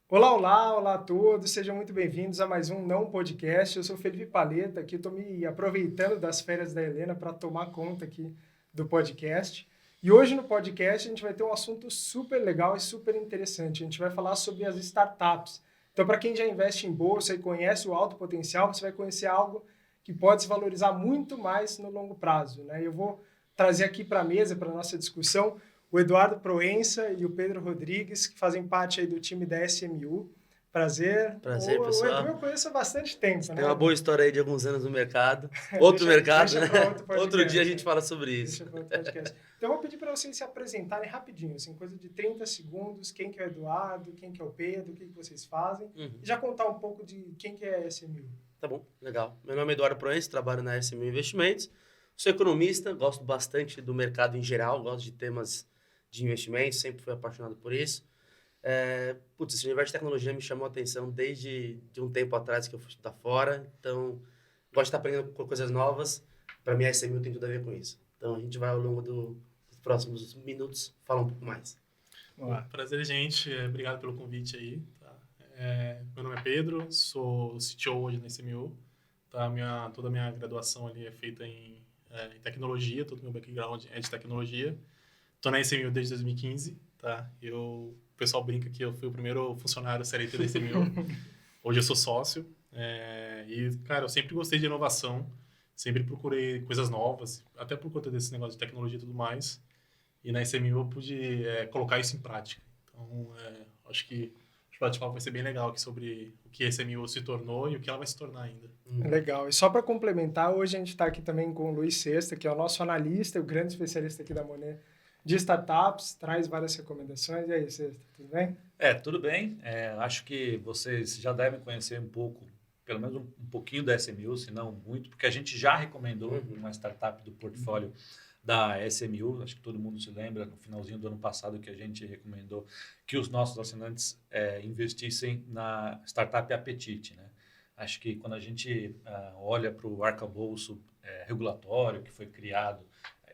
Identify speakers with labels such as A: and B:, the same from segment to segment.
A: Olá, olá, olá a todos, sejam muito bem-vindos a mais um Não Podcast. Eu sou Felipe Paleta, aqui estou me aproveitando das férias da Helena para tomar conta aqui do podcast. E hoje no podcast a gente vai ter um assunto super legal e super interessante. A gente vai falar sobre as startups. Então, para quem já investe em bolsa e conhece o alto potencial, você vai conhecer algo que pode se valorizar muito mais no longo prazo, né? Eu vou trazer aqui para a mesa, para a nossa discussão, o Eduardo Proença e o Pedro Rodrigues, que fazem parte aí do time da SMU. Prazer.
B: Prazer,
A: O Edu
B: pessoal.
A: eu conheço há bastante tempo,
B: Tem
A: né,
B: uma boa
A: Edu?
B: história aí de alguns anos no mercado. Outro mercado,
A: Deixa
B: né?
A: para outro
B: Outro dia a
A: podcast.
B: gente fala sobre isso.
A: Deixa para outro podcast. Então eu vou pedir para vocês se apresentarem rapidinho, assim, coisa de 30 segundos, quem que é o Eduardo, quem que é o Pedro, o que, que vocês fazem,
B: Uhum.
A: e já contar um pouco de quem que é a SMU.
B: Tá bom, legal. Meu nome é Eduardo Proença, trabalho na SMU Investimentos. Sou economista, gosto bastante do mercado em geral, gosto de temas de investimentos, sempre fui apaixonado por isso. Esse universo de tecnologia me chamou a atenção desde de um tempo atrás que eu fui estudar fora. Então, gosto de estar aprendendo coisas novas. Para mim, a SMU tem tudo a ver com isso. Então, a gente vai ao longo dos próximos minutos falar um pouco mais.
A: Vamos lá.
C: Prazer, gente. Obrigado pelo convite aí. Tá? Meu nome é Pedro, sou CTO hoje na SMU. Tá? Toda a minha graduação ali é feita em tecnologia, todo o meu background é de tecnologia. Estou na SMU desde 2015. Tá? O pessoal brinca que eu fui o primeiro funcionário CLT da SMU. Hoje eu sou sócio. Cara, eu sempre gostei de inovação, sempre procurei coisas novas, até por conta desse negócio de tecnologia e tudo mais. E na SMU eu pude colocar isso em prática. Então, acho que o bate-papo vai ser bem legal aqui sobre o que a SMU se tornou e o que ela vai se tornar ainda.
A: Legal. E só para complementar, hoje a gente está aqui também com o Luiz Sesta, que é o nosso analista, o grande especialista aqui da Monet de startups, traz várias recomendações. E aí, Sesta, tudo bem?
D: Tudo bem. Acho que vocês já devem conhecer um pouco, pelo menos um pouquinho da SMU, se não muito, porque a gente já recomendou uma startup do portfólio da SMU. Acho que todo mundo se lembra, no finalzinho do ano passado, que a gente recomendou que os nossos assinantes investissem na startup Apetite, né? Acho que quando a gente olha para o arcabouço regulatório que foi criado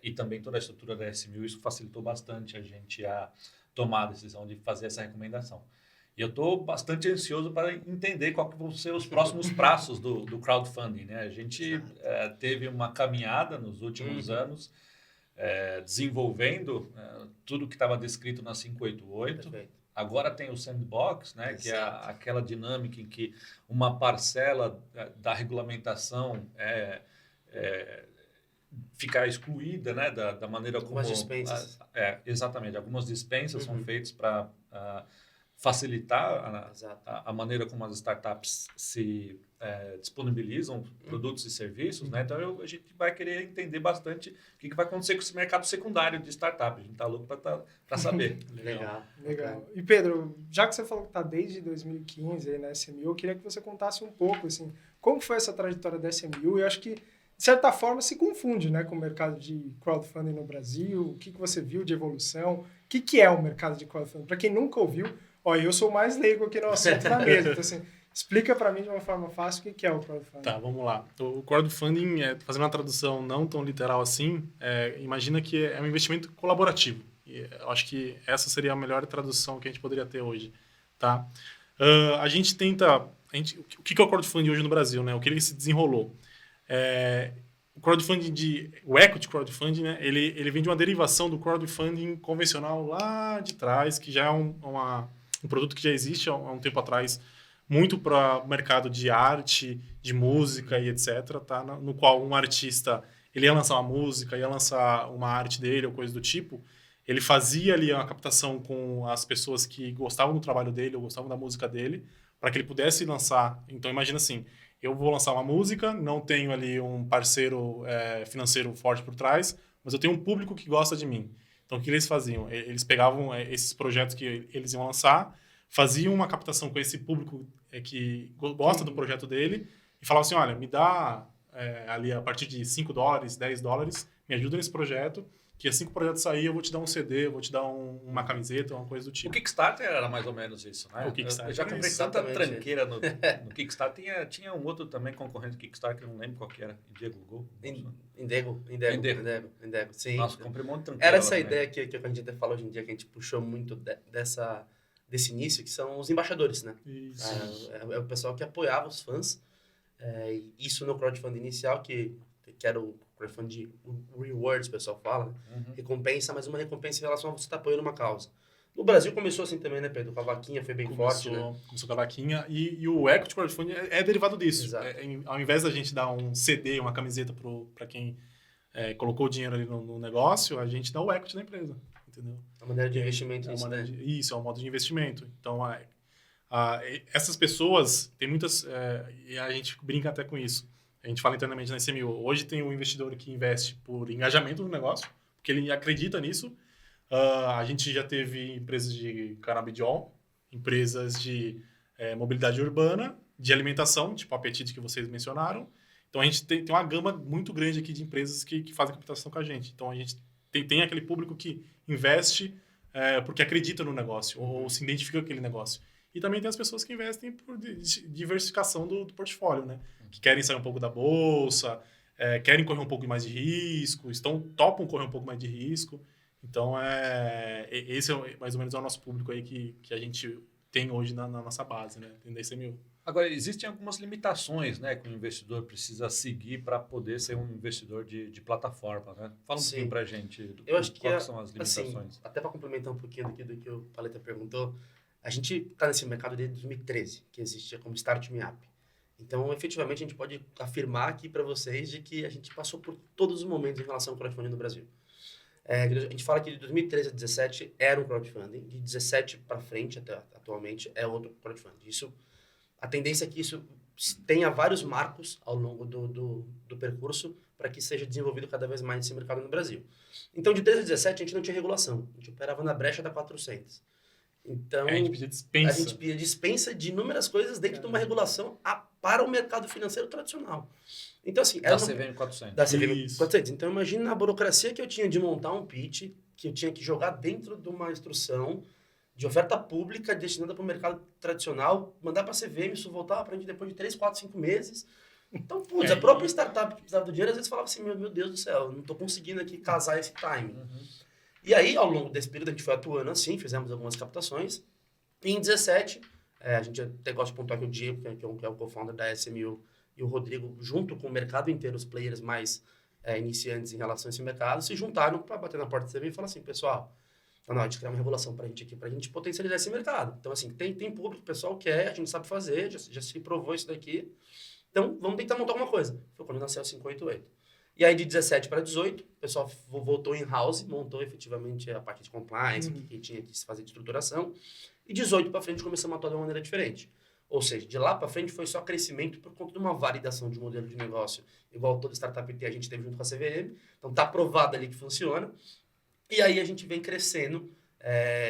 D: e também toda a estrutura da SMU, isso facilitou bastante a gente a tomar a decisão de fazer essa recomendação. E eu estou bastante ansioso para entender qual que vão ser os próximos passos do crowdfunding, né? A gente teve uma caminhada nos últimos anos desenvolvendo tudo que estava descrito na 588.
B: Perfeito.
D: Agora tem o sandbox, né? Que é
B: Exato.
D: aquela dinâmica em que uma parcela da regulamentação ficar excluída, né, da maneira como...
B: Algumas dispensas.
D: Exatamente. Algumas dispensas são feitas para facilitar
B: Exato.
D: a maneira como as startups se disponibilizam produtos e serviços, né? Então, a gente vai querer entender bastante o que vai acontecer com esse mercado secundário de startup. A gente está louco para saber.
B: Legal.
A: Legal. E Pedro, já que você falou que está desde 2015 aí na SMU, eu queria que você contasse um pouco, assim, como foi essa trajetória da SMU. Eu acho que, de certa forma, se confunde, né, com o mercado de crowdfunding no Brasil. O que você viu de evolução? O que é o mercado de crowdfunding? Para quem nunca ouviu, eu sou o mais leigo aqui no assunto da mesa. Então, assim, explica para mim de uma forma fácil o que é o crowdfunding.
C: Tá, vamos lá. O crowdfunding, fazendo uma tradução não tão literal assim, imagina que é um investimento colaborativo. E eu acho que essa seria a melhor tradução que a gente poderia ter hoje. Tá? A gente tenta... o que é o crowdfunding hoje no Brasil, né? O que ele se desenrolou? O equity crowdfunding, né? Ele vem de uma derivação do crowdfunding convencional lá de trás, que já é um produto que já existe há um tempo atrás, muito para o mercado de arte, de música e etc., tá? No qual um artista ele ia lançar uma música, ia lançar uma arte dele ou coisa do tipo, ele fazia ali uma captação com as pessoas que gostavam do trabalho dele ou gostavam da música dele, para que ele pudesse lançar. Então, imagina assim, eu vou lançar uma música, não tenho ali um parceiro financeiro forte por trás, mas eu tenho um público que gosta de mim. Então, o que eles faziam? Eles pegavam esses projetos que eles iam lançar, faziam uma captação com esse público que gosta do projeto dele e falavam assim, olha, me dá ali a partir de $5, $10, me ajuda nesse projeto, que assim que o projeto sair eu vou te dar um CD, eu vou te dar uma camiseta, uma coisa do
D: O
C: tipo.
D: Kickstarter era mais ou menos isso, né?
C: O Kickstarter
D: Eu já
C: era
D: comprei
C: isso.
D: tanta
B: Exatamente
D: tranqueira no Kickstarter. Tinha um outro também concorrente do Kickstarter, que eu não lembro qual que era. Indiegogo.
B: Indego. Sim.
D: Nossa, comprei um monte de tranqueira.
B: Era essa
D: lá
B: ideia que a gente até fala hoje em dia, que a gente puxou muito desse início, que são os embaixadores, né?
C: Isso.
B: É o pessoal que apoiava os fãs. Isso no crowdfunding inicial, que era o crowdfunding rewards, o pessoal fala, né? Recompensa, mas uma recompensa em relação a você estar apoiando uma causa. No Brasil começou assim também, né, Pedro? Com a vaquinha foi bem forte, né?
C: Começou com a vaquinha. E o equity crowdfunding é derivado disso.
B: Exato.
C: Ao invés da gente dar um CD, uma camiseta para quem colocou o dinheiro ali no negócio, a gente dá o equity na empresa. Entendeu?
B: A maneira de investimento nisso, né?
C: Isso, é um modo de investimento. Então, essas pessoas, tem muitas... e a gente brinca até com isso. A gente fala internamente na SMU. Hoje tem um investidor que investe por engajamento no negócio, porque ele acredita nisso. A gente já teve empresas de canabidiol, empresas de mobilidade urbana, de alimentação, tipo a Apetite que vocês mencionaram. Então, a gente tem uma gama muito grande aqui de empresas que fazem captação com a gente. Então, a gente tem aquele público que investe porque acredita no negócio ou se identifica com aquele negócio. E também tem as pessoas que investem por diversificação do portfólio, né? Que querem sair um pouco da bolsa, querem correr um pouco mais de risco, topam correr um pouco mais de risco. Então, esse mais ou menos é o nosso público aí que a gente tem hoje na nossa base, né? Dentro da SMU.
D: Agora, existem algumas limitações, né, que o investidor precisa seguir para poder ser um investidor de plataforma, né? Fala um pouquinho para a gente
B: Eu acho que
D: quais são as limitações.
B: Assim, até para complementar um pouquinho do que o Paleta perguntou, a gente está nesse mercado desde 2013, que existia como Start Me Up. Então, efetivamente, a gente pode afirmar aqui para vocês de que a gente passou por todos os momentos em relação ao crowdfunding no Brasil. A gente fala que de 2013 a 2017 era um crowdfunding, de 2017 para frente, até atualmente, é outro crowdfunding. A tendência é que isso tenha vários marcos ao longo do percurso para que seja desenvolvido cada vez mais esse mercado no Brasil. Então, de 2013 a 2017, a gente não tinha regulação. A gente operava na brecha da 400. Então,
C: a gente pedia dispensa.
B: A gente pedia dispensa de inúmeras coisas dentro de uma regulação para o mercado financeiro tradicional. Então, assim...
D: Da CVM 400.
B: Da CVM 400. Então, imagina a burocracia que eu tinha de montar um pitch, que eu tinha que jogar dentro de uma instrução de oferta pública destinada para o mercado tradicional, mandar para a CVM, isso voltava para a gente depois de 3, 4, 5 meses. Então, putz, a própria startup que precisava do dinheiro, às vezes falava assim, meu Deus do céu, não estou conseguindo aqui casar esse timing. E aí, ao longo desse período, a gente foi atuando assim, fizemos algumas captações. E em 2017, a gente até gosta de pontuar que o Diego, que é o co-founder da SMU, e o Rodrigo, junto com o mercado inteiro, os players mais iniciantes em relação a esse mercado, se juntaram para bater na porta da CVM e falar assim, pessoal, não, a gente criar uma regulação para a gente aqui, para a gente potencializar esse mercado. Então, assim, tem público, o pessoal quer, a gente sabe fazer, já se provou isso daqui. Então, vamos tentar montar alguma coisa. Foi quando nasceu o 588. E aí, de 17 para 18, o pessoal voltou in-house, montou efetivamente a parte de compliance, que tinha que se fazer de estruturação. E 18 para frente, começamos a atuar de uma maneira diferente. Ou seja, de lá para frente foi só crescimento por conta de uma validação de modelo de negócio. Igual toda startup a gente teve junto com a CVM. Então, está provado ali que funciona. E aí a gente vem crescendo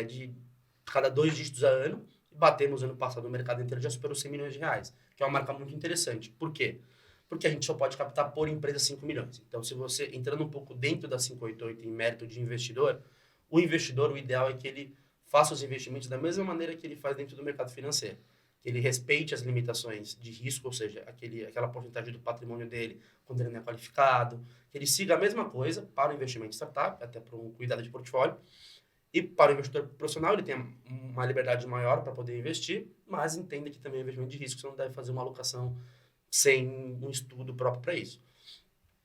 B: de cada 2 dígitos a ano. E batemos ano passado no mercado inteiro, já superou 100 milhões de reais. Que é uma marca muito interessante. Por quê? Porque a gente só pode captar por empresa 5 milhões. Então, se você, entrando um pouco dentro da 588 em mérito de investidor, o ideal é que ele faça os investimentos da mesma maneira que ele faz dentro do mercado financeiro. Que ele respeite as limitações de risco, ou seja, aquela porcentagem do patrimônio dele quando ele não é qualificado, que ele siga a mesma coisa para o investimento em startup, até para um cuidado de portfólio, e para o investidor profissional ele tem uma liberdade maior para poder investir, mas entenda que também é investimento de risco, você não deve fazer uma alocação sem um estudo próprio para isso.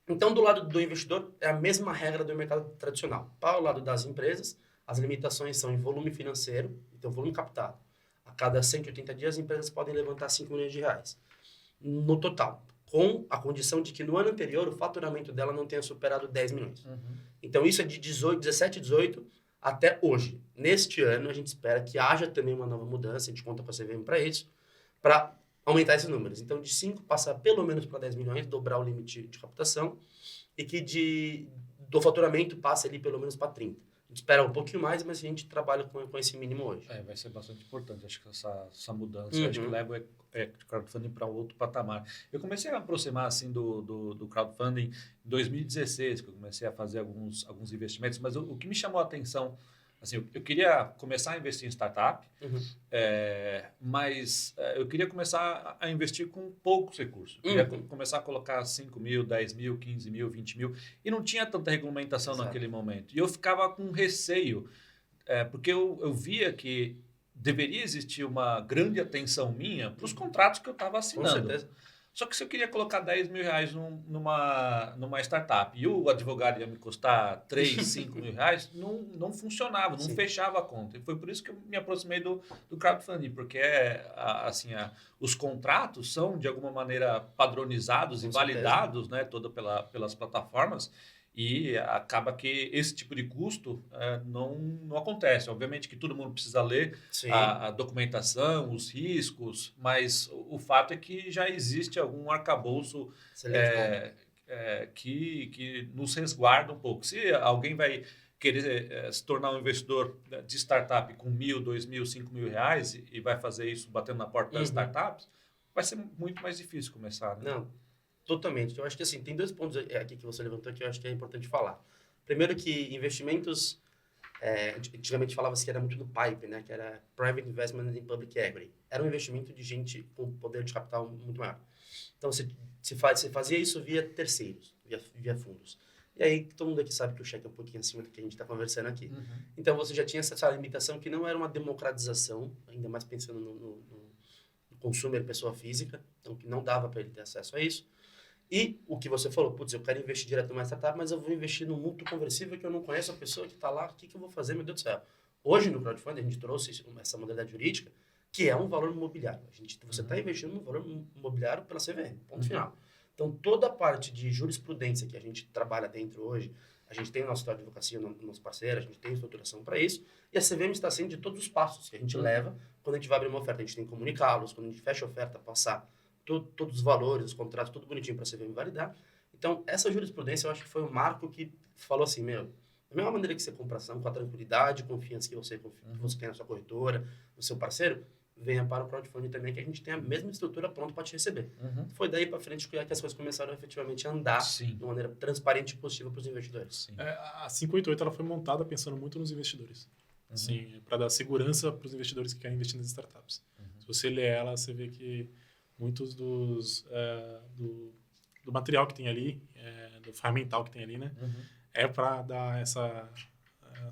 B: Então, do lado do investidor, é a mesma regra do mercado tradicional. Para o lado das empresas, as limitações são em volume financeiro, então volume captado. A cada 180 dias, as empresas podem levantar 5 milhões de reais no total, com a condição de que no ano anterior o faturamento dela não tenha superado 10 milhões. Então, isso é de 17, 18 até hoje. Neste ano, a gente espera que haja também uma nova mudança, a gente conta com a CVM para isso, para aumentar esses números. Então, de 5 passar pelo menos para 10 milhões, dobrar o limite de captação, e que do faturamento passe ali pelo menos para 30. A gente espera um pouquinho mais, mas a gente trabalha com esse mínimo hoje.
D: Vai ser bastante importante, acho que essa mudança, acho que leva o crowdfunding para outro patamar. Eu comecei a me aproximar assim, do crowdfunding em 2016, que eu comecei a fazer alguns investimentos, mas o que me chamou a atenção, assim, eu queria começar a investir em startup, mas eu queria começar a investir com poucos recursos. Eu queria começar a colocar 5 mil, 10 mil, 15 mil, 20 mil, e não tinha tanta regulamentação naquele momento. E eu ficava com receio, porque eu via que deveria existir uma grande atenção minha para os contratos que eu estava
B: Com
D: assinando.
B: certeza.
D: Só que se eu queria colocar 10 mil reais numa startup e o advogado ia me custar 3, 5 mil reais, não funcionava, não
B: Sim.
D: fechava a conta. E foi por isso que eu me aproximei do crowdfunding, porque os contratos são, de alguma maneira, padronizados
B: Com
D: e
B: certeza.
D: validados, né, pelas plataformas, e acaba que esse tipo de custo não acontece. Obviamente que todo mundo precisa ler
B: Sim.
D: a documentação, os riscos, mas o fato é que já existe algum arcabouço
B: Excelente ponto.
D: que nos resguarda um pouco. Se alguém vai querer se tornar um investidor de startup com 1.000, 2.000, 5.000 reais e vai fazer isso batendo na porta das startups, vai ser muito mais difícil começar, né?
B: Não, totalmente. Eu acho que assim, tem 2 pontos aqui que você levantou que eu acho que é importante falar. Primeiro que investimentos, antigamente falava-se que era muito do PIPE, né? Que era Private Investment in Public Equity. Era um investimento de gente com poder de capital muito maior. Então, você fazia isso via terceiros, via fundos. E aí, todo mundo aqui sabe que o cheque é um pouquinho acima do que a gente está conversando aqui. Então, você já tinha essa limitação que não era uma democratização, ainda mais pensando no consumer pessoa física, então que não dava para ele ter acesso a isso. E o que você falou, putz, eu quero investir direto numa startup, mas eu vou investir no mútuo conversível que eu não conheço a pessoa que está lá, o que eu vou fazer, meu Deus do céu. Hoje no crowdfunding a gente trouxe essa modalidade jurídica, que é um valor imobiliário. Você está investindo no valor imobiliário pela CVM, ponto final. Então toda a parte de jurisprudência que a gente trabalha dentro hoje, a gente tem o nosso escritório de advocacia, o nosso parceiro, a gente tem estruturação para isso, e a CVM está sendo de todos os passos que a gente leva quando a gente vai abrir uma oferta. A gente tem que comunicá-los, quando a gente fecha a oferta, passar todos os valores, os contratos, tudo bonitinho para a CVM validar. Então, essa jurisprudência eu acho que foi um marco que falou assim, da mesma maneira que você compra ação, com a tranquilidade, confiança que você tem na sua corretora, no seu parceiro, venha para o crowdfunding também, que a gente tem a mesma estrutura pronta para te receber. Foi daí para frente que as coisas começaram a efetivamente andar de maneira transparente e positiva para os investidores.
C: A 588 ela foi montada pensando muito nos investidores. Assim, para dar segurança para os investidores que querem investir nas startups. Se você ler ela, você vê que muitos do material que tem ali, do ferramental que tem ali, né, é para dar essa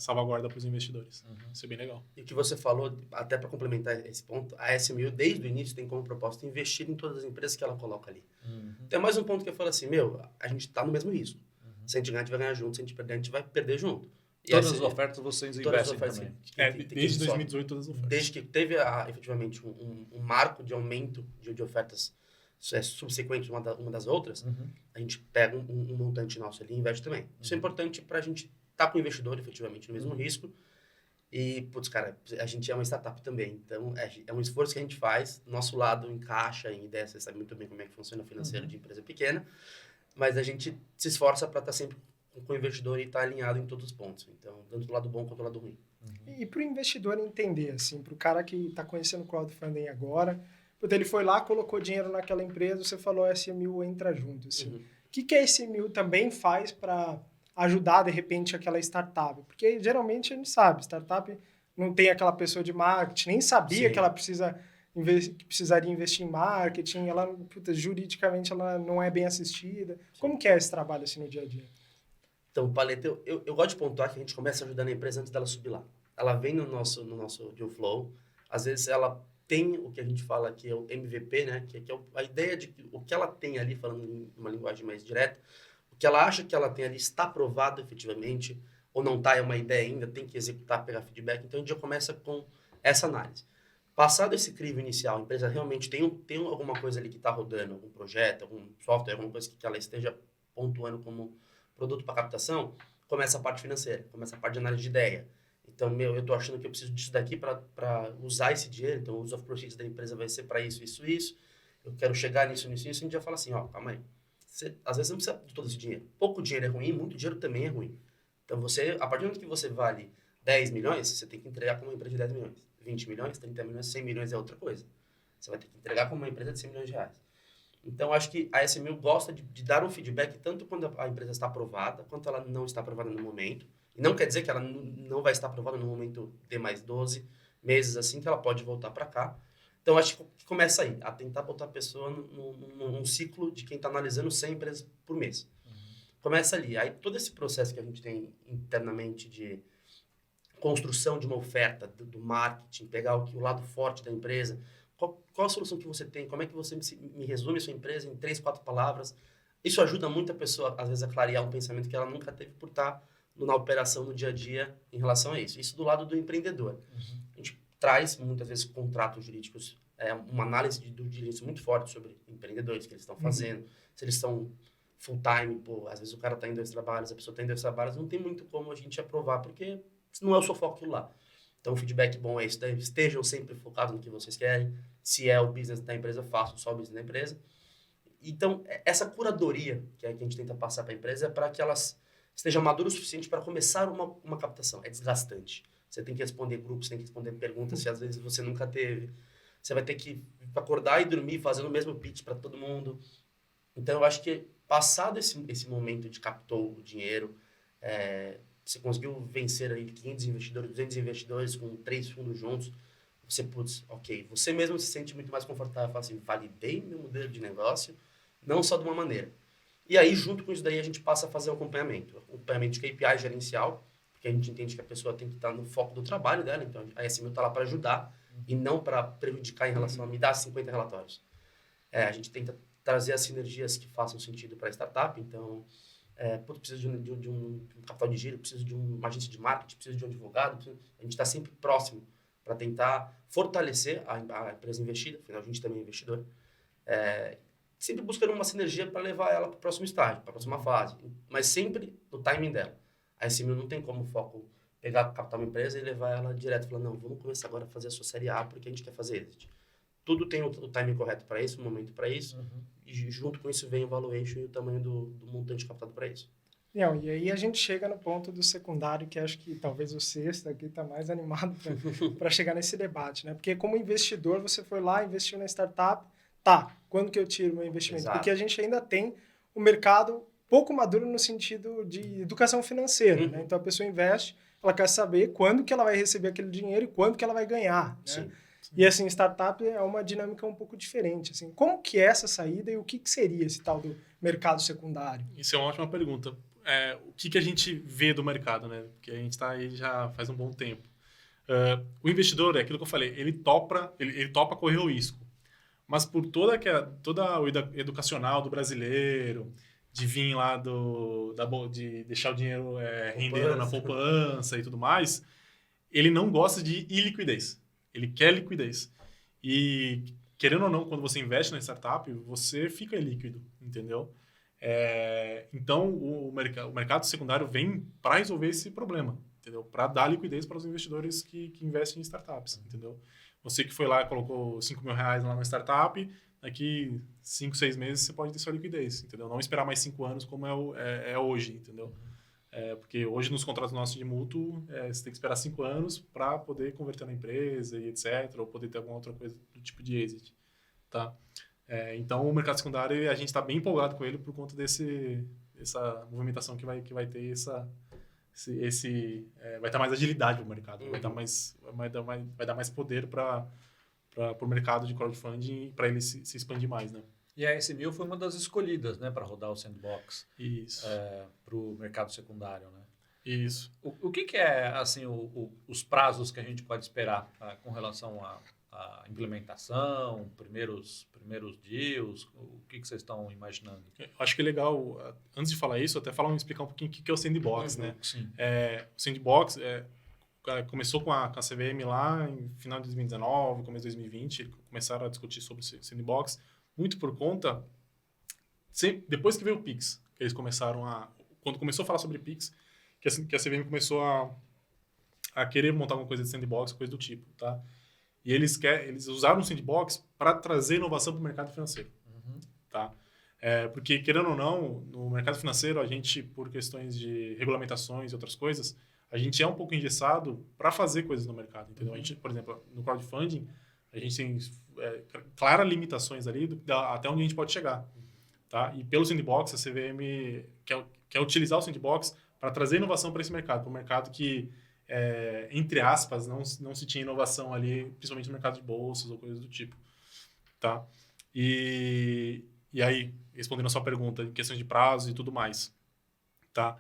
C: salvaguarda para os investidores. Isso é bem legal.
B: E o que você falou, até para complementar esse ponto, a S1000 desde o início tem como propósito investir em todas as empresas que ela coloca ali. Tem mais um ponto que eu falo assim, a gente está no mesmo risco. Se a gente ganhar, a gente vai ganhar junto, se a gente perder, a gente vai perder junto. E
D: todas as ofertas vocês investem também.
C: Desde 2018, todas as ofertas.
B: Desde que teve efetivamente um marco de aumento de ofertas subsequentes uma das outras, a gente pega um montante nosso ali e investe também. Isso é importante para a gente estar com o investidor efetivamente no mesmo risco. E, putz, cara, a gente é uma startup também. Então, é um esforço que a gente faz. Nosso lado encaixa em ideia, você sabe muito bem como é que funciona o financeiro de empresa pequena. Mas a gente se esforça para estar sempre com o investidor e estar alinhado em todos os pontos. Então, tanto do lado bom quanto do lado ruim.
A: E para o investidor entender, assim, para o cara que está conhecendo o crowdfunding agora, ele foi lá, colocou dinheiro naquela empresa, você falou, a S1000 entra junto. Assim. O que a S1000 também faz para ajudar, de repente, aquela startup? Porque, geralmente, a gente sabe, startup não tem aquela pessoa de marketing, nem sabia que ela precisaria investir em marketing, ela, juridicamente, ela não é bem assistida. Sim. Como que é esse trabalho, assim, no dia a dia?
B: Então, Paleta, eu gosto de pontuar que a gente começa ajudando a empresa antes dela subir lá. Ela vem no nosso deal flow, às vezes ela tem o que a gente fala que é o MVP, né? Que é a ideia de que o que ela tem ali, falando em uma linguagem mais direta, o que ela acha que ela tem ali está aprovado efetivamente, ou não está, é uma ideia ainda, tem que executar, pegar feedback. Então, a gente já começa com essa análise. Passado esse crivo inicial, a empresa realmente tem alguma coisa ali que está rodando, algum projeto, algum software, alguma coisa que ela esteja pontuando como produto para captação, começa a parte financeira, começa a parte de análise de ideia. Então, eu estou achando que eu preciso disso daqui para usar esse dinheiro, então o use of proceeds da empresa vai ser para isso, eu quero chegar nisso, a gente já fala assim, calma aí, às vezes não precisa de todo esse dinheiro. Pouco dinheiro é ruim, muito dinheiro também é ruim. Então, a partir do momento que você vale 10 milhões, você tem que entregar como uma empresa de 10 milhões. 20 milhões, 30 milhões, 100 milhões é outra coisa. Você vai ter que entregar como uma empresa de 100 milhões de reais. Então, acho que a S1000 gosta de dar um feedback tanto quando a empresa está aprovada, quanto ela não está aprovada no momento. E não quer dizer que ela não vai estar aprovada no momento de mais 12 meses, assim, que ela pode voltar para cá. Então, acho que começa aí, a tentar botar a pessoa num ciclo de quem está analisando 100 empresas por mês. Começa ali. Aí, todo esse processo que a gente tem internamente de construção de uma oferta, do marketing, pegar o lado forte da empresa. Qual a solução que você tem? Como é que você me resume a sua empresa em 3, 4 palavras? Isso ajuda muito a pessoa, às vezes, a clarear um pensamento que ela nunca teve por estar na operação, no dia a dia, em relação a isso. Isso do lado do empreendedor. A gente traz, muitas vezes, contratos jurídicos, uma análise do direito muito forte sobre empreendedores, que eles estão fazendo, se eles estão full-time, às vezes o cara está em 2 trabalhos, a pessoa está em 2 trabalhos, não tem muito como a gente aprovar, porque não é o seu foco aquilo lá. Então, o feedback bom é isso, estejam sempre focados no que vocês querem, se é o business da empresa, façam só o business da empresa. Então, essa curadoria que a gente tenta passar para a empresa é para que elas estejam maduras o suficiente para começar uma captação. É desgastante. Você tem que responder grupos, tem que responder perguntas que às vezes você nunca teve. Você vai ter que acordar e dormir fazendo o mesmo pitch para todo mundo. Então, eu acho que passado esse momento de captou o dinheiro, você conseguiu vencer aí 500 investidores, 200 investidores com 3 fundos juntos, você, ok, você mesmo se sente muito mais confortável, fala assim, validei meu modelo de negócio, não só de uma maneira. E aí, junto com isso daí, a gente passa a fazer o acompanhamento de KPI gerencial, porque a gente entende que a pessoa tem que estar no foco do trabalho dela, então a SMU está lá para ajudar e não para prejudicar em relação a me dar 50 relatórios. A gente tenta trazer as sinergias que façam sentido para a startup, então, preciso de um capital de giro, preciso de uma agência de marketing, preciso de um advogado, a gente está sempre próximo para tentar fortalecer a empresa investida, afinal a gente também é investidor, sempre buscando uma sinergia para levar ela para o próximo estágio, para a próxima fase, mas sempre no timing dela. A SMU não tem como foco pegar, captar uma empresa e levar ela direto e falar, não, vamos começar agora a fazer a sua série A porque a gente quer fazer exit. Tudo tem o timing correto para isso, o momento para isso, e junto com isso vem o valuation e o tamanho do montante captado para isso.
A: Não, e aí a gente chega no ponto do secundário, que acho que talvez o sexto aqui está mais animado para chegar nesse debate, né? Porque como investidor, você foi lá, investiu na startup, quando que eu tiro meu investimento?
B: Exato.
A: Porque a gente ainda tem o mercado pouco maduro no sentido de educação financeira, né? Então a pessoa investe, ela quer saber quando que ela vai receber aquele dinheiro e quando que ela vai ganhar, né?
B: Sim.
A: E assim, startup é uma dinâmica um pouco diferente, assim. Como que é essa saída e o que seria esse tal do mercado secundário?
C: Isso é uma ótima pergunta. O que a gente vê do mercado, né? Porque a gente está aí já faz um bom tempo. O investidor, é aquilo que eu falei, ele topa correr o risco. Mas por toda o educacional do brasileiro, de vir lá de deixar o dinheiro rendendo na poupança e tudo mais, ele não gosta de iliquidez. Ele quer liquidez. E, querendo ou não, quando você investe na startup, você fica líquido, entendeu? Então, o mercado secundário vem para resolver esse problema, entendeu? Para dar liquidez para os investidores que investem em startups, entendeu? Você que foi lá e colocou R$5.000 lá na startup, daqui 5, 6 meses você pode ter sua liquidez, entendeu? Não esperar mais 5 anos como é hoje, entendeu? Porque hoje nos contratos nossos de mútuo, você tem que esperar 5 anos para poder converter na empresa e etc, ou poder ter alguma outra coisa do tipo de exit, tá? Então, o mercado secundário, a gente está bem empolgado com ele por conta dessa movimentação que vai ter vai dar mais agilidade para o mercado, vai dar mais poder para o mercado de crowdfunding, para ele se expandir mais, né?
D: E a SMU foi uma das escolhidas, né, para rodar o Sandbox.
C: Isso.
D: Para o mercado secundário, né?
C: Isso.
D: O que é, assim, os prazos que a gente pode esperar com relação à implementação, primeiros deals? O que vocês estão imaginando?
C: Eu acho que é legal, antes de falar isso, até explicar um pouquinho o que é o Sandbox, né?
D: Sim.
C: O Sandbox começou com a CVM lá em final de 2019, começo de 2020, começaram a discutir sobre o Sandbox, muito por conta, depois que veio o Pix, que eles começaram quando começou a falar sobre Pix, que a CVM começou a querer montar alguma coisa de Sandbox, coisa do tipo, tá? E eles usaram o Sandbox para trazer inovação para o mercado financeiro, tá? Porque, querendo ou não, no mercado financeiro, a gente, por questões de regulamentações e outras coisas, a gente é um pouco engessado para fazer coisas no mercado, entendeu? A gente, por exemplo, no crowdfunding, a gente tem claras limitações ali até onde a gente pode chegar, tá? E pelo Sandbox, a CVM quer utilizar o Sandbox para trazer inovação para esse mercado, para um mercado que, entre aspas, não se tinha inovação ali, principalmente no mercado de bolsas ou coisas do tipo, tá? E aí, respondendo a sua pergunta, em questões de prazo e tudo mais, tá?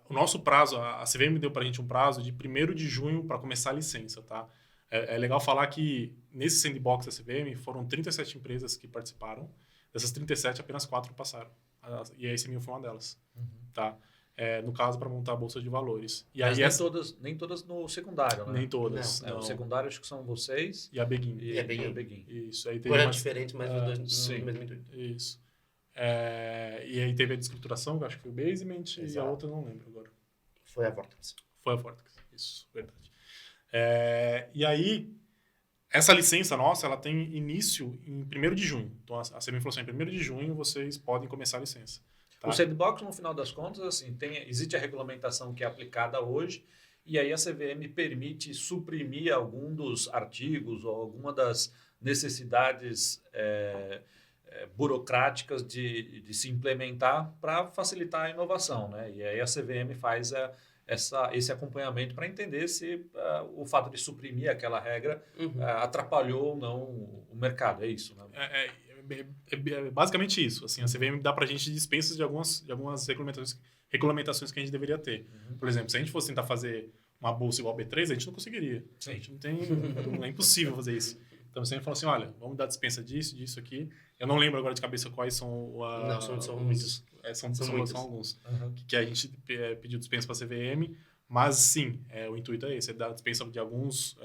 C: O nosso prazo, a CVM deu para a gente um prazo de 1º de junho para começar a licença, tá? É legal falar que nesse sandbox da CVM foram 37 empresas que participaram. Dessas 37, apenas 4 passaram. E a SMU foi uma delas, tá? No caso, para montar a Bolsa de Valores. E
D: Mas
C: aí
D: nem todas no secundário, né?
C: Nem todas.
D: Não. O secundário acho que são vocês
C: e a Begin.
D: e
B: a Begin.
D: a Begin.
C: Isso. Aí teve
B: Projetos diferentes, mas os dois
C: sim.
B: no mesmo intuito.
C: Isso. E aí teve a descripturação, que eu acho que foi o Basement, e a
B: Exato.
C: outra eu não lembro agora.
B: Foi a Vortex.
C: Foi a Vortex. Isso, verdade. E aí, essa licença nossa, ela tem início em 1º de junho. Então, a CVM falou assim, em 1º de junho vocês podem começar a licença. Tá?
D: O sandbox, no final das contas, assim, existe a regulamentação que é aplicada hoje, e aí a CVM permite suprimir algum dos artigos ou alguma das necessidades burocráticas de se implementar para facilitar a inovação, né? E aí a CVM faz esse acompanhamento para entender se o fato de suprimir aquela regra atrapalhou ou não o mercado. É isso, né?
C: É basicamente isso. Assim, a CVM dá para a gente dispensas de algumas regulamentações que a gente deveria ter. Por exemplo, se a gente fosse tentar fazer uma bolsa igual a B3, a gente não conseguiria.
D: Sim.
C: A gente não tem... é impossível fazer isso. Então, você falou assim, olha, vamos dar dispensa disso aqui. Eu não lembro agora de cabeça quais são...
B: Não, são muitos.
C: São alguns. Que a gente pediu dispensa para a CVM. Mas, sim, o intuito é esse. É dar dispensa de alguns...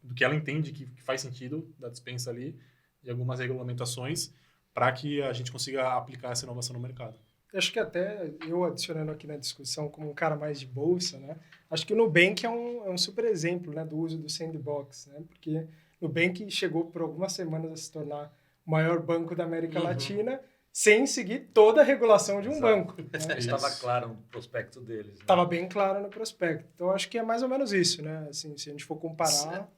C: do que ela entende que faz sentido, dar dispensa ali, de algumas regulamentações, para que a gente consiga aplicar essa inovação no mercado.
A: Acho que até eu adicionando aqui na discussão como um cara mais de bolsa, né? Acho que o Nubank é um super exemplo, né, do uso do sandbox, né? Porque o Nubank chegou por algumas semanas a se tornar o maior banco da América Latina sem seguir toda a regulação de um banco. Né?
D: Estava claro no prospecto deles. Né?
A: Estava bem claro no prospecto. Então, acho que é mais ou menos isso, né? Assim, se a gente for comparar,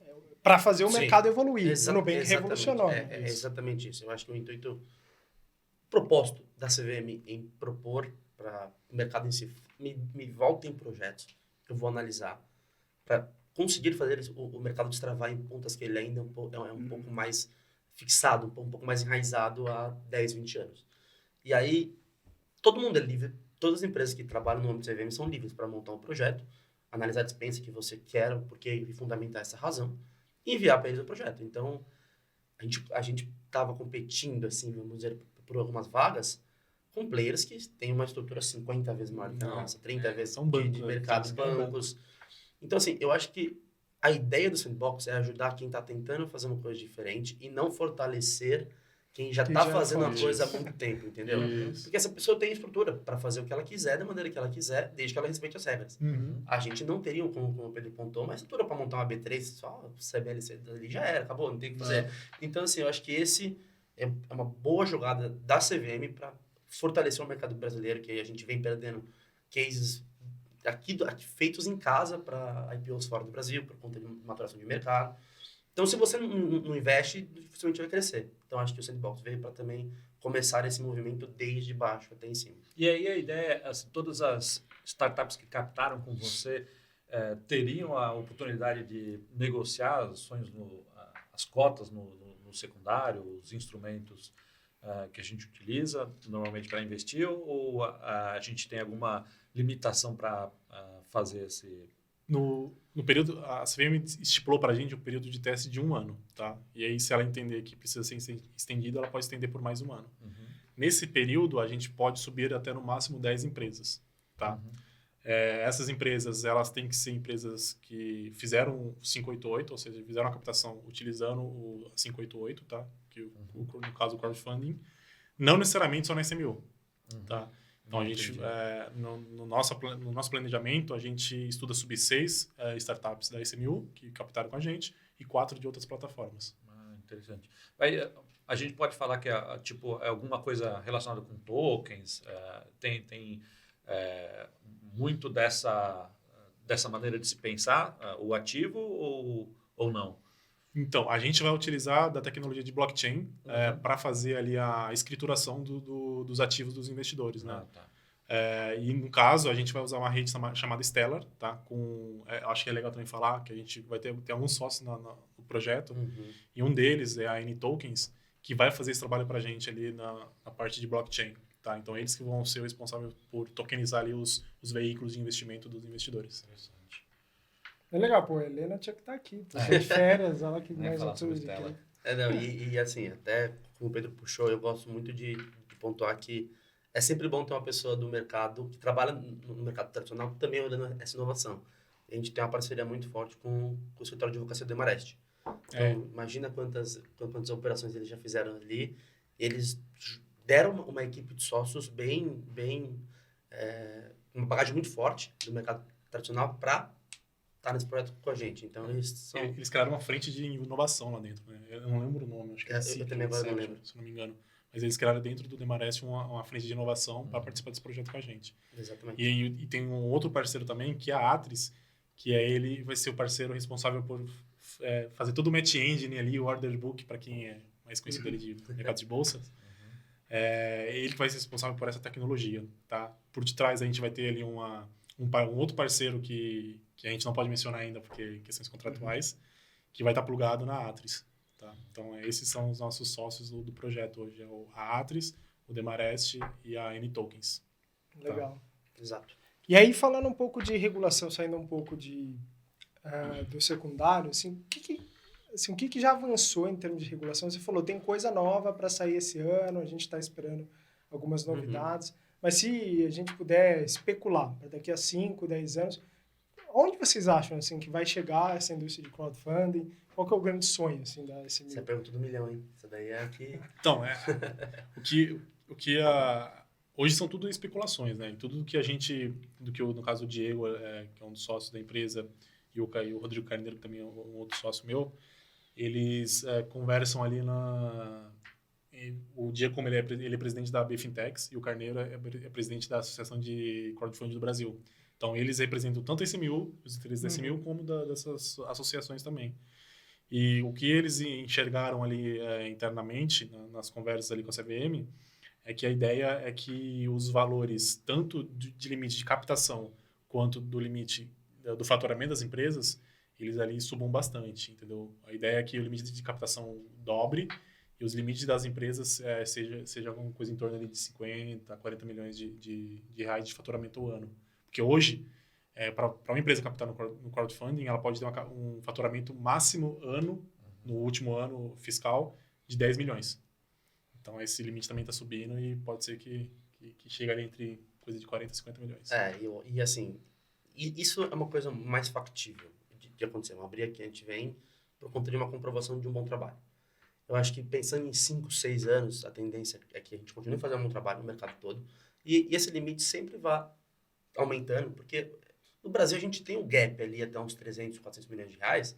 A: para fazer o mercado evoluir. O Nubank revolucionou.
B: É exatamente isso. Eu acho que o intuito proposto da CVM em propor para o mercado em si, me voltem projetos que eu vou analisar para conseguir fazer o mercado destravar em pontas que ele ainda é um pouco mais fixado, um pouco mais enraizado há 10, 20 anos. E aí, todo mundo é livre, todas as empresas que trabalham no âmbito da CVM são livres para montar um projeto, analisar a dispensa que você quer, porque e fundamentar essa razão, e enviar para eles o projeto. Então, a gente estava competindo, assim, vamos dizer, por algumas vagas, com players que têm uma estrutura 50 vezes maior que a nossa, 30 vezes
C: são bancos,
B: de mercados, bancos. Então, assim, eu acho que a ideia do sandbox é ajudar quem está tentando fazer uma coisa diferente e não fortalecer quem já está fazendo a coisa há muito tempo, entendeu?
C: Isso.
B: Porque essa pessoa tem estrutura para fazer o que ela quiser, da maneira que ela quiser, desde que ela respeite as regras. A gente não teria, como o Pedro pontou, uma estrutura para montar uma B3, só CBLC ali já era, acabou, não tem o que fazer. Então, assim, eu acho que esse é uma boa jogada da CVM para fortalecer o mercado brasileiro, que a gente vem perdendo cases aqui feitos em casa para IPOs fora do Brasil, por conta de maturação de mercado. Então, se você não investe, dificilmente vai crescer. Então, acho que o Sandbox veio para também começar esse movimento desde baixo até em cima.
D: E aí a ideia é, assim, todas as startups que captaram com você teriam a oportunidade de negociar as ações, as cotas no secundário, os instrumentos que a gente utiliza normalmente para investir, ou a gente tem alguma limitação para fazer esse...
C: No período, a CVM estipulou para a gente um período de teste de 1 ano, tá? E aí, se ela entender que precisa ser estendida, ela pode estender por mais 1 ano. Nesse período, a gente pode subir até no máximo 10 empresas, tá? Essas empresas, elas têm que ser empresas que fizeram o 588, ou seja, fizeram a captação utilizando o 588, tá? Que no caso, o crowdfunding. Não necessariamente só na SMU, tá? Então, a gente, no nosso planejamento, a gente estuda subir 6 startups da SMU que captaram com a gente e 4 de outras plataformas.
D: Interessante. Aí, a gente pode falar que é alguma coisa relacionada com tokens, tem muito dessa maneira de se pensar, o ativo ou não?
C: Então, a gente vai utilizar da tecnologia de blockchain para fazer ali a escrituração dos ativos dos investidores, né?
D: Tá.
C: E no caso, a gente vai usar uma rede chamada Stellar, tá? Acho que é legal também falar que a gente vai ter alguns sócios no projeto, e um deles é a N-Tokens, que vai fazer esse trabalho para a gente ali na parte de blockchain. Tá? Então, eles que vão ser o responsável por tokenizar ali os veículos de investimento dos investidores.
D: Interessante.
A: É legal, pô, a Helena tinha que estar aqui. Tô de férias, ela que
D: Nem
A: mais
D: falar sobre
A: outros
D: tela.
A: aqui.
B: Não, e assim, até como o Pedro puxou, eu gosto muito de pontuar que é sempre bom ter uma pessoa do mercado que trabalha no mercado tradicional também olhando essa inovação. A gente tem uma parceria muito forte com o escritório de advocacia do Emarest. Então, imagina quantas operações eles já fizeram ali. Eles deram uma equipe de sócios uma bagagem muito forte do mercado tradicional para estar nesse projeto com a gente. Então, eles são...
C: Eles criaram uma frente de inovação lá dentro, né? Eu não lembro o nome, acho que é
B: eu também agora não lembro.
C: se não me engano. Mas eles criaram dentro do Demarest uma frente de inovação para participar desse projeto com a gente.
B: Exatamente.
C: E tem um outro parceiro também, que é a Atris, que ele vai ser o parceiro responsável por fazer todo o match engine ali, o order book, para quem é mais conhecido ali de mercado de bolsas. Ele que vai ser responsável por essa tecnologia, tá? Por detrás a gente vai ter ali um outro parceiro que a gente não pode mencionar ainda porque questões contratuais, que vai estar plugado na Atris, tá? Então esses são os nossos sócios do projeto hoje, a Atris, o Demarest e a N-Tokens.
A: Legal.
B: Exato.
A: E aí, falando um pouco de regulação, saindo um pouco do secundário, assim, o que já avançou em termos de regulação? Você falou, tem coisa nova para sair esse ano, a gente está esperando algumas novidades, mas se a gente puder especular para daqui a 5, 10 anos, onde vocês acham assim, que vai chegar essa indústria de crowdfunding? Qual que é o grande sonho assim, da SMU?
B: Você é a pergunta do milhão, hein? Essa daí é aqui...
C: Então, hoje são tudo especulações, né? E tudo que a gente, no caso o Diego, que é um dos sócios da empresa, e o Rodrigo Carneiro, que também é um outro sócio meu, eles conversam ali o Diego, como ele é presidente da BFintex, e o Carneiro é presidente da Associação de Crowdfunding do Brasil. Então, eles representam tanto a SMU, os interesses da SMU, como dessas associações também. E o que eles enxergaram ali internamente, nas conversas ali com a CVM, é que a ideia é que os valores, tanto de limite de captação, quanto do limite do faturamento das empresas, eles ali subam bastante, entendeu? A ideia é que o limite de captação dobre e os limites das empresas seja alguma coisa em torno ali de 50 a 40 milhões de reais de faturamento ao ano. Porque hoje, para uma empresa captar no crowdfunding, ela pode ter um faturamento máximo ano, no último ano fiscal, de 10 milhões. Então, esse limite também está subindo e pode ser que chegue ali entre coisa de 40 a 50 milhões.
B: E assim, isso é uma coisa mais factível de acontecer. Vamos abrir aqui, a gente vem por conta de uma comprovação de um bom trabalho. Eu acho que pensando em 5, 6 anos, a tendência é que a gente continue fazendo um bom trabalho no mercado todo e esse limite sempre vá aumentando, porque no Brasil a gente tem um gap ali até uns 300, 400 milhões de reais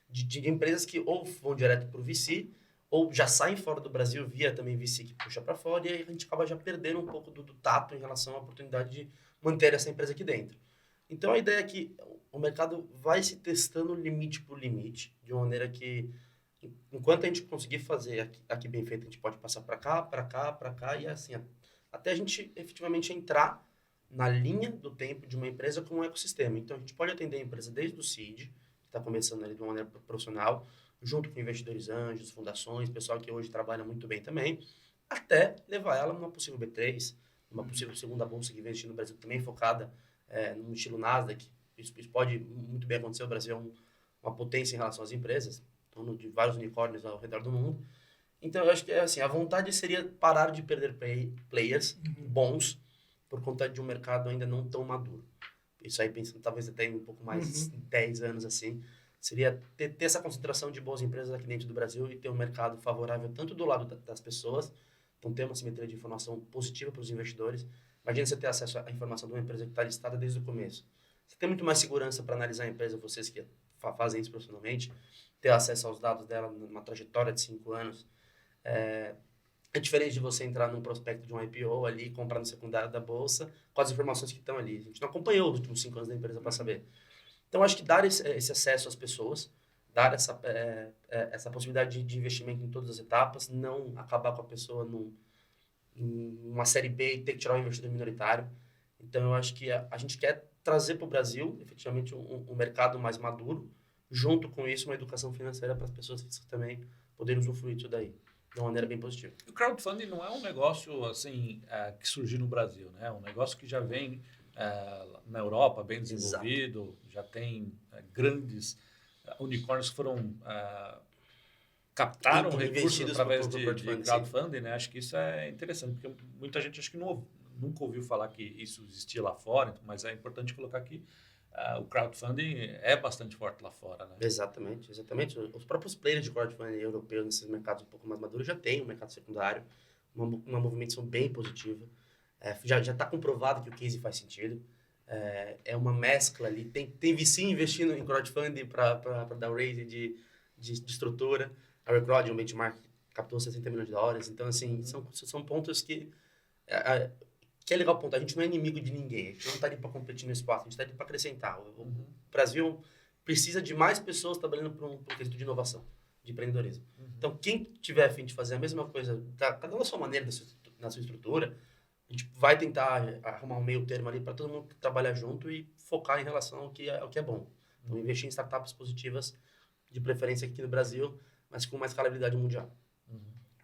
B: de empresas que ou vão direto para o VC ou já saem fora do Brasil via também VC que puxa para fora, e aí a gente acaba já perdendo um pouco do tato em relação à oportunidade de manter essa empresa aqui dentro. Então, a ideia é que o mercado vai se testando limite por limite, de uma maneira que, enquanto a gente conseguir fazer aqui bem feito, a gente pode passar para cá, e assim, até a gente efetivamente entrar na linha do tempo de uma empresa com um ecossistema. Então, a gente pode atender a empresa desde o seed, que está começando ali de uma maneira profissional, junto com investidores anjos, fundações, pessoal que hoje trabalha muito bem também, até levar ela numa possível B3, numa possível segunda bolsa que investe no Brasil também focada no estilo Nasdaq. Isso pode muito bem acontecer. O Brasil é uma potência em relação às empresas, em torno de vários unicórnios ao redor do mundo. Então, eu acho que assim, a vontade seria parar de perder players bons por conta de um mercado ainda não tão maduro. Isso aí, pensando talvez até em um pouco mais de 10 anos assim, seria ter essa concentração de boas empresas aqui dentro do Brasil e ter um mercado favorável tanto do lado das pessoas, então ter uma simetria de informação positiva para os investidores. Imagina você ter acesso à informação de uma empresa que está listada desde o começo. Você tem muito mais segurança para analisar a empresa, vocês que fazem isso profissionalmente, ter acesso aos dados dela numa trajetória de 5 anos. É diferente de você entrar num prospecto de um IPO ali, comprar no secundário da bolsa, com as informações que estão ali. A gente não acompanhou os últimos 5 anos da empresa para saber. Então, acho que dar esse acesso às pessoas, dar essa possibilidade de investimento em todas as etapas, não acabar com a pessoa numa série B e ter que tirar o investidor minoritário. Então, eu acho que a gente quer trazer para o Brasil, efetivamente, um mercado mais maduro, junto com isso, uma educação financeira para as pessoas também poderem usufruir disso daí. de uma maneira bem positiva.
D: O crowdfunding não é um negócio assim que surgiu no Brasil, né? É um negócio que já vem na Europa bem desenvolvido, já tem grandes unicórnios que foram captaram recursos através de crowdfunding, né? Acho que isso é interessante, porque muita gente acho que nunca ouviu falar que isso existia lá fora, mas é importante colocar aqui. O crowdfunding é bastante forte lá fora, né?
B: Exatamente. Os próprios players de crowdfunding europeus nesses mercados um pouco mais maduros já têm um mercado secundário, uma movimentação bem positiva. Já está comprovado que o case faz sentido. É uma mescla ali. Tem VC investindo em crowdfunding para dar raise de estrutura. A Recrowd, um benchmark, captou $60 milhões. Então, assim, são pontos que é legal pontuar. A gente não é inimigo de ninguém. A gente não está ali para competir no espaço. A gente está ali para acrescentar. O Brasil precisa de mais pessoas trabalhando para um quesito de inovação, de empreendedorismo. Então, quem tiver a fim de fazer a mesma coisa, cada um da sua maneira, na sua estrutura, a gente vai tentar arrumar um meio termo ali para todo mundo trabalhar junto e focar em relação ao que é bom. Então, investir em startups positivas, de preferência aqui no Brasil, mas com uma escalabilidade mundial.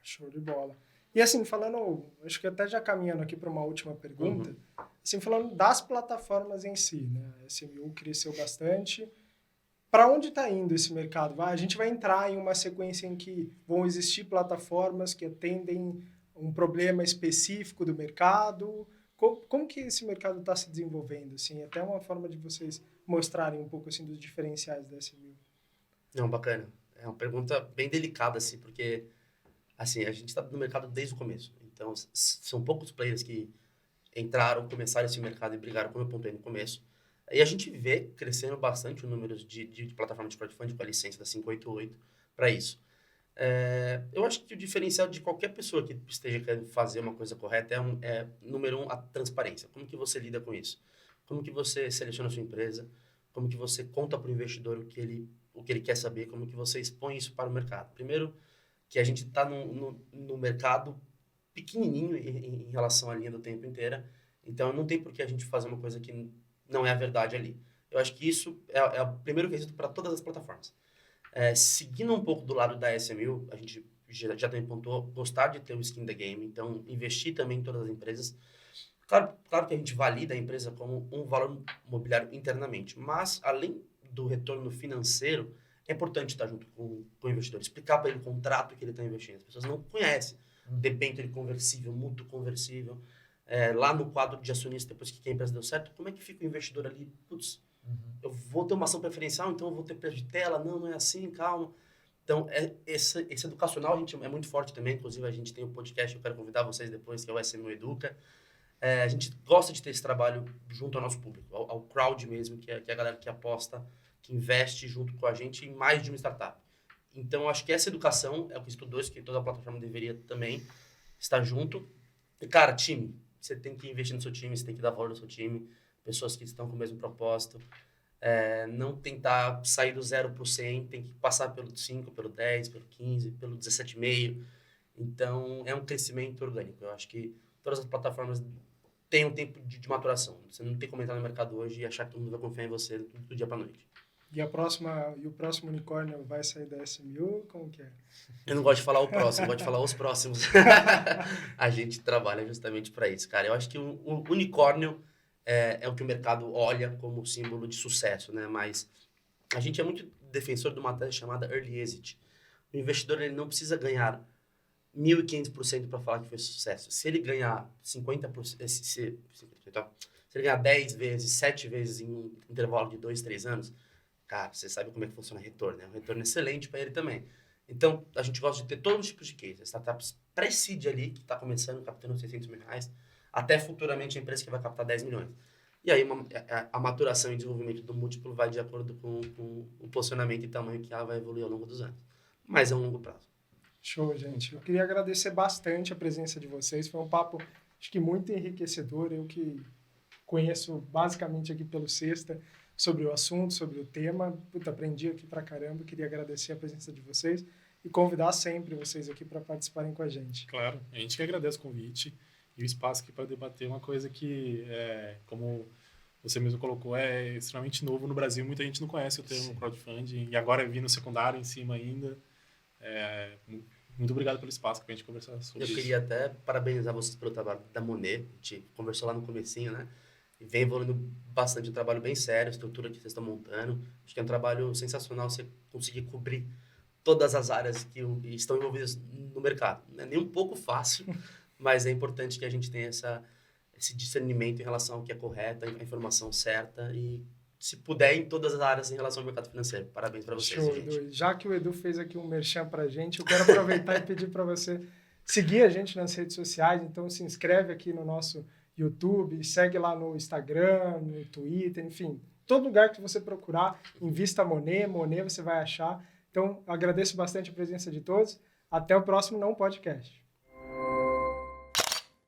A: Show de bola. E assim, falando, acho que até já caminhando aqui para uma última pergunta, assim, falando das plataformas em si, né? A SMU cresceu bastante. Para onde está indo esse mercado? A gente vai entrar em uma sequência em que vão existir plataformas que atendem um problema específico do mercado. Como que esse mercado está se desenvolvendo? Assim, até uma forma de vocês mostrarem um pouco assim, dos diferenciais da SMU.
B: Não, bacana. É uma pergunta bem delicada, assim, porque assim, a gente está no mercado desde o começo. Então, são poucos players que começaram esse mercado e brigaram, como eu pontuei no começo. E a gente vê crescendo bastante o número de plataformas de crowdfunding com a licença da 588 para isso. Eu acho que o diferencial de qualquer pessoa que esteja querendo fazer uma coisa correta número um, a transparência. Como que você lida com isso? Como que você seleciona a sua empresa? Como que você conta para o investidor o que ele quer saber? Como que você expõe isso para o mercado? Primeiro, que a gente está no mercado pequenininho em relação à linha do tempo inteira. Então, não tem por que a gente fazer uma coisa que não é a verdade ali. Eu acho que isso é o primeiro quesito para todas as plataformas. Seguindo um pouco do lado da SMU, a gente já também pontuou gostar de ter o skin the game, então investir também em todas as empresas. Claro que a gente valida a empresa como um valor imobiliário internamente, mas além do retorno financeiro, é importante estar junto com o investidor, explicar para ele o contrato que ele está investindo. As pessoas não conhecem debênture conversível, mútuo conversível. Lá no quadro de acionista, depois que a empresa deu certo, como é que fica o investidor ali? Putz, eu vou ter uma ação preferencial, então eu vou ter preço de tela? Não é assim, calma. Então, esse educacional a gente é muito forte também. Inclusive, a gente tem um podcast, eu quero convidar vocês depois, que é o SMU Educa. A gente gosta de ter esse trabalho junto ao nosso público, ao crowd mesmo, que é a galera que aposta, que investe junto com a gente em mais de uma startup. Então, acho que essa educação é o que dois que toda a plataforma deveria também estar junto. E, cara, time. Você tem que investir no seu time, você tem que dar valor no seu time. Pessoas que estão com o mesmo propósito. Não tentar sair do 0 para o 100, tem que passar pelo 5, pelo 10, pelo 15, pelo 17,5. Então, é um crescimento orgânico. Eu acho que todas as plataformas têm um tempo de maturação. Você não tem como entrar no mercado hoje e achar que todo mundo vai confiar em você do dia para noite.
A: E o próximo unicórnio vai sair da SMU? Como que é?
B: Eu não gosto de falar o próximo, eu gosto de falar os próximos. A gente trabalha justamente para isso, cara. Eu acho que o unicórnio é o que o mercado olha como símbolo de sucesso, né? Mas a gente é muito defensor de uma tese chamada Early Exit. O investidor ele não precisa ganhar 1.500% para falar que foi sucesso. Se ele ganhar 50%, se ele ganhar 10 vezes, 7 vezes em um intervalo de 2, 3 anos, cara, você sabe como é que funciona o retorno, né? Um retorno excelente para ele também. Então, a gente gosta de ter todos os tipos de cases. Startups pré-seed ali, que está começando, captando R$600 mil, até futuramente a empresa que vai captar 10 milhões. E aí, a maturação e desenvolvimento do múltiplo vai de acordo com o posicionamento e tamanho que ela vai evoluir ao longo dos anos. Mas é um longo prazo.
A: Show, gente. Eu queria agradecer bastante a presença de vocês. Foi um papo, acho que muito enriquecedor. Eu que conheço basicamente aqui pelo Sexta, sobre o assunto, sobre o tema. Aprendi aqui pra caramba. Queria agradecer a presença de vocês e convidar sempre vocês aqui para participarem com a gente.
C: Claro, a gente que agradece o convite e o espaço aqui para debater uma coisa que, como você mesmo colocou, é extremamente novo no Brasil. Muita gente não conhece o termo crowdfunding e agora vir no secundário em cima ainda. Muito obrigado pelo espaço que a gente conversar sobre
B: Eu
C: isso.
B: queria até parabenizar vocês pelo trabalho da Monet. A gente conversou lá no comecinho, né? E vem evoluindo bastante, um trabalho bem sério, a estrutura que vocês estão montando. Acho que é um trabalho sensacional você conseguir cobrir todas as áreas que estão envolvidas no mercado. Não é nem um pouco fácil, mas é importante que a gente tenha esse discernimento em relação ao que é correto, a informação certa e, se puder, em todas as áreas em relação ao mercado financeiro. Parabéns para vocês,
A: Show,
B: gente.
A: Edu. Já que o Edu fez aqui um merchan pra gente, eu quero aproveitar e pedir para você seguir a gente nas redes sociais. Então, se inscreve aqui no nosso YouTube, segue lá no Instagram, no Twitter, enfim. Todo lugar que você procurar, Invista Monet, Monet você vai achar. Então, agradeço bastante a presença de todos. Até o próximo Não Podcast.